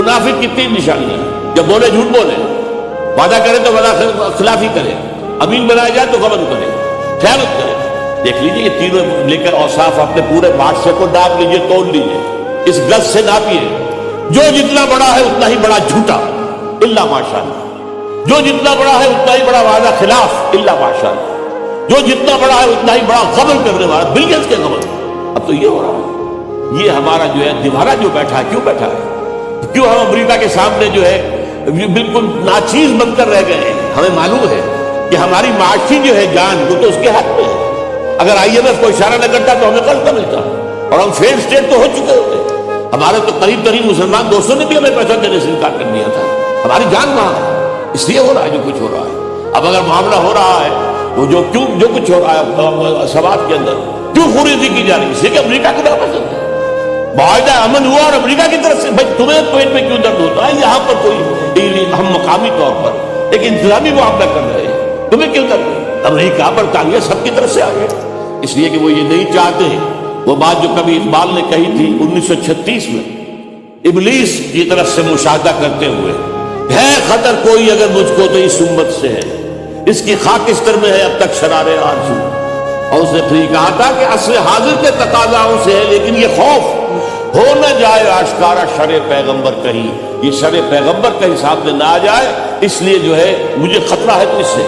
منافق کی 3 نشانیاں، جب بولے جھوٹ بولے، وعدہ کرے تو وعدہ خلافی کرے، امین بنایا جائے تو غبن کرے، خیانت کرے۔ دیکھ لیجیے یہ تینوں لے کر اوصاف اپنے پورے معاشرے کو ناپ لیجیے، تول لیجیے، اس گز سے ناپیے۔ جو جتنا بڑا ہے اتنا ہی بڑا جھوٹا، الا ماشاءاللہ۔ جو جتنا بڑا ہے اتنا ہی بڑا وعدہ خلاف، الا ماشاءاللہ۔ جو جتنا بڑا ہے اتنا ہی بڑا غبن کرنے والا، بلینس کے غبن۔ اب تو یہ ہو رہا ہے، یہ ہمارا جو ہے دیوارہ جو بیٹھا ہے، کیوں بیٹھا ہے؟ کیوں ہم امریکہ کے سامنے جو ہے بالکل ناچیز بن کر رہ گئے ہیں؟ ہمیں معلوم ہے کہ ہماری معاشی جو ہے جان وہ تو اس کے ہاتھ میں ہے۔ اگر IMF کو اشارہ نہ کرتا تو ہمیں قرض نہ ملتا، اور ہم فیل اسٹیٹ تو ہو چکے ہوتے۔ ہمارے تو قریب ترین مسلمان دوستوں نے بھی ہمیں پیسہ دینے سے انکار کر دیا تھا۔ ہماری جان وہاں ہے، اس لیے ہو رہا ہے جو کچھ ہو رہا ہے۔ اب اگر معاملہ ہو رہا ہے وہ جو کچھ ہو رہا ہے سوات کے اندر، کیوں خوریزی کی جا رہی ہے؟ اس لیے کہ امریکہ کو ناپسند ہے۔ معاہدہ امن ہوا اور امریکہ کی طرف سے، بھائی تمہیں پیٹ میں کیوں درد ہوتا ہے؟ یہاں پر کوئی ہم مقامی طور پر ایک انتظامی معاملہ کر رہے ہیں، تمہیں کیوں درد ہے؟ امریکہ پر کانگریس سب کی طرف سے آگے، اس لیے کہ وہ یہ نہیں چاہتے ہیں وہ بات جو کبھی اقبال نے کہی تھی 1936 میں، ابلیس کی طرف سے مشاہدہ کرتے ہوئے، ہے خطر کوئی اگر مجھ کو تو اس امت سے ہے، اس کی خاکستر میں ہے اب تک شرار آرزو۔ اور اس نے پھر کہا تھا کہ عصر حاضر کے تقاضاؤں سے ہے، لیکن یہ خوف ہو نہ جائے آشکارا شر پیغمبر کہیں، یہ شر پیغمبر کہیں سامنے نہ آ جائے، اس لیے جو ہے مجھے خطرہ ہے تو اس سے۔